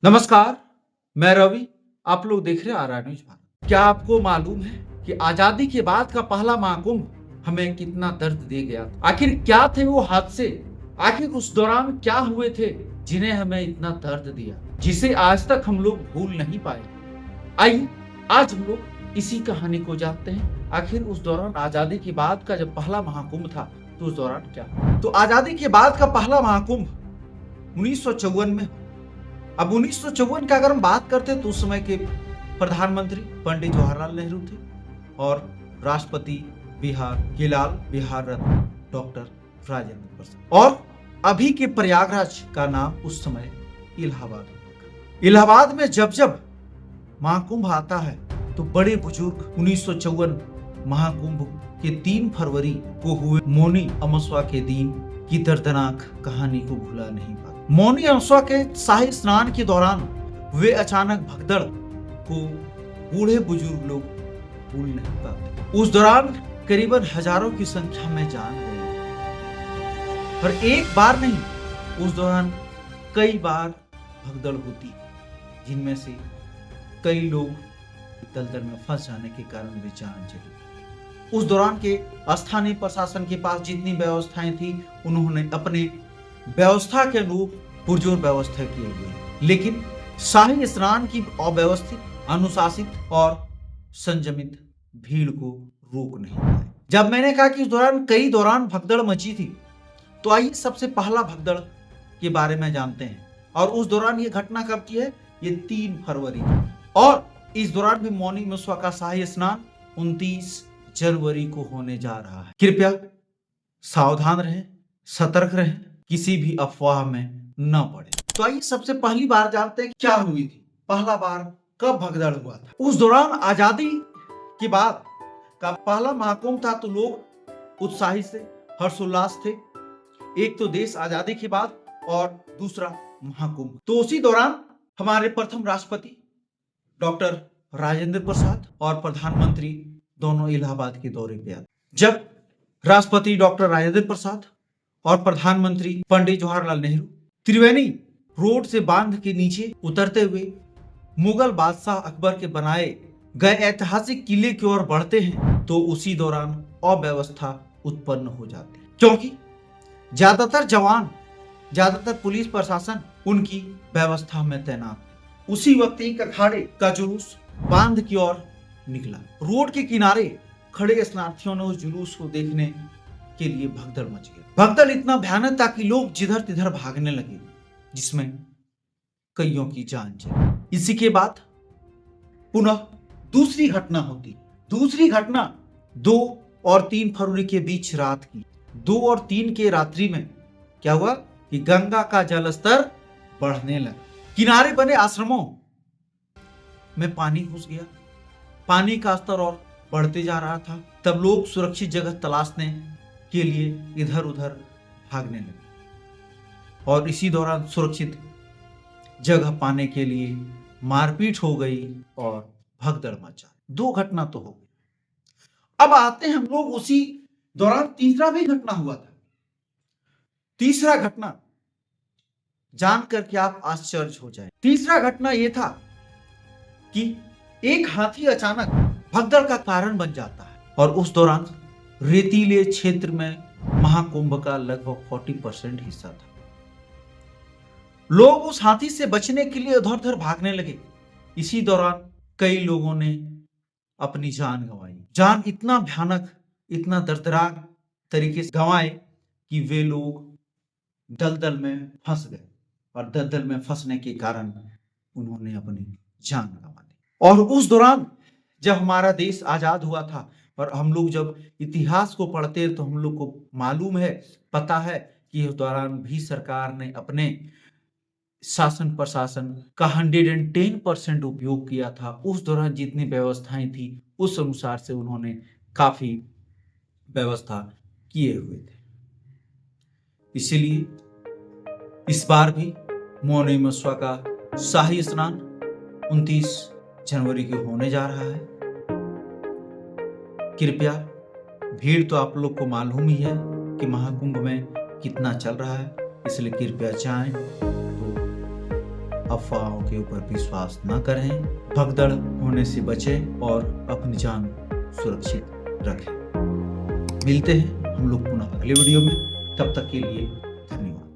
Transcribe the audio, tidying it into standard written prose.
नमस्कार, मैं रवि। आप लोग देख रहे हैं आर न्यूज भारत। क्या आपको मालूम है कि आजादी के बाद का पहला महाकुंभ हमें कितना दर्द दे गया था? आखिर क्या थे वो हादसे? आखिर उस दौरान क्या हुए थे जिन्हें हमें इतना दर्द दिया, जिसे आज तक हम लोग भूल नहीं पाए? आइए आज हम लोग इसी कहानी को जानते हैं। आखिर उस दौरान आजादी के बाद का जब पहला महाकुंभ था तो उस दौरान क्या हुआ? तो आजादी के बाद का पहला महाकुंभ 1954 में। अब 1954 की अगर हम बात करते हैं तो उस समय के प्रधानमंत्री पंडित जवाहरलाल नेहरू थे और राष्ट्रपति बिहार रत्न डॉक्टर राजेंद्र प्रसाद। और अभी के प्रयागराज का नाम उस समय इलाहाबाद हुआ। इलाहाबाद में जब जब महाकुंभ आता है तो बड़े बुजुर्ग 1954 महाकुंभ के 3 फरवरी को हुए मौनी अमावस्या के दिन की दर्दनाक कहानी को भुला नहीं पाते। मौनी अमावस्या के शाही स्नान के दौरान वे अचानक भगदड़ को बूढ़े बुजुर्ग लोग भूल नहीं पाते। उस दौरान करीबन हजारों की संख्या में जान गई और एक बार नहीं, उस दौरान कई बार भगदड़ होती, जिनमें से कई लोग दलदल में फंस जाने के कारण वे जान चली। उस दौरान के स्थानीय प्रशासन के पास जितनी व्यवस्थाएं थी उन्होंने अपने व्यवस्था के अनुरूप पुरजोर व्यवस्था किए हुए, लेकिन शाही स्नान की अव्यवस्थित, अनुशासित और संयमित भीड़ को रोक नहीं पाए। जब मैंने कहा कि उस दौरान भगदड़ मची थी, तो आइए सबसे पहला भगदड़ के बारे में जानते हैं। और उस दौरान ये घटना कब की है? ये 3 फरवरी और इस दौरान भी मौनी अमावस्या का शाही स्नान 29 जनवरी को होने जा रहा है। कृपया सावधान रहें, सतर्क रहें, किसी भी अफवाह में न पड़े। तो आइए सबसे पहली बार जानते हैं क्या हुई थी, पहला बार कब भगदड़ हुआ था। उस दौरान आजादी के बाद का पहला महाकुंभ था, तो लोग उत्साही से हर्षोल्लास थे। एक तो देश आजादी के बाद और दूसरा महाकुंभ। तो उसी दौरान हमारे प्रथम राष्ट्रपति डॉक्टर राजेंद्र प्रसाद और प्रधानमंत्री दोनों इलाहाबाद के दौरे पे आए। जब राष्ट्रपति डॉक्टर राजेंद्र प्रसाद और प्रधानमंत्री पंडित जवाहरलाल नेहरू त्रिवेणी रोड से बांध के नीचे उतरते हुए मुगल बादशाह अकबर के बनाए गए ऐतिहासिक किले की ओर बढ़ते हैं, तो उसी दौरान अव्यवस्था उत्पन्न हो जाती है, क्योंकि ज्यादातर जवान, ज्यादातर पुलिस प्रशासन उनकी व्यवस्था में तैनात थे। उसी वक्त एक अखाड़े का जुलूस बांध की ओर निकला। रोड के किनारे खड़े स्नार्थियों ने उस जुलूस को देखने के लिए भगदड़ मच गई। भगदड़ इतना भयानक था कि लोग जिधर तिधर भागने लगे, जिसमें कईयों की जान चली। इसी के बाद पुनः दूसरी घटना होती। दूसरी घटना 2 और 3 फरवरी के बीच रात की। 2 और 3 के रात्रि में क्या हुआ कि गंगा का जलस्तर बढ़ने लगा। किनारे बने आश्रमों में पानी घुस गया। पानी का स्तर और बढ़ते जा रहा था। तब लोग सुरक्षित जगह तलाशने के लिए इधर उधर भागने लगे और इसी दौरान सुरक्षित जगह पाने के लिए मारपीट हो गई और भगदड़ मचा। 2 घटना तो हो गई। अब आते हैं हम लोग उसी दौरान तीसरा भी घटना हुआ था। तीसरा घटना जानकर के आप आश्चर्य हो जाए। तीसरा घटना यह था कि एक हाथी अचानक भगदड़ का कारण बन जाता है और उस दौरान रेतीले क्षेत्र में महाकुंभ का लगभग 40% हिस्सा था। लोग उस हाथी से बचने के लिए उधर उधर भागने लगे। इसी दौरान कई लोगों ने अपनी जान गंवाई। जान इतना भयानक, इतना दर्दनाक तरीके से गंवाए कि वे लोग दलदल में फंस गए और दलदल में फंसने के कारण उन्होंने अपनी जान गंवा दी। और उस दौरान जब हमारा देश आजाद हुआ था और हम लोग जब इतिहास को पढ़ते हैं तो हम लोग को मालूम है, पता है कि उस दौरान भी सरकार ने अपने शासन प्रशासन का 110% उपयोग किया था। उस दौरान जितनी व्यवस्थाएं थी उस अनुसार से उन्होंने काफी व्यवस्था किए हुए थे। इसीलिए इस बार भी मौनी अमावस्या का शाही स्नान 29 जनवरी को होने जा रहा है। कृपया, भीड़ तो आप लोग को मालूम ही है कि महाकुंभ में कितना चल रहा है, इसलिए कृपया जाएं। तो अफवाहों के ऊपर विश्वास न करें, भगदड़ होने से बचें और अपनी जान सुरक्षित रखें। मिलते हैं हम लोग पुनः अगले वीडियो में, तब तक के लिए धन्यवाद।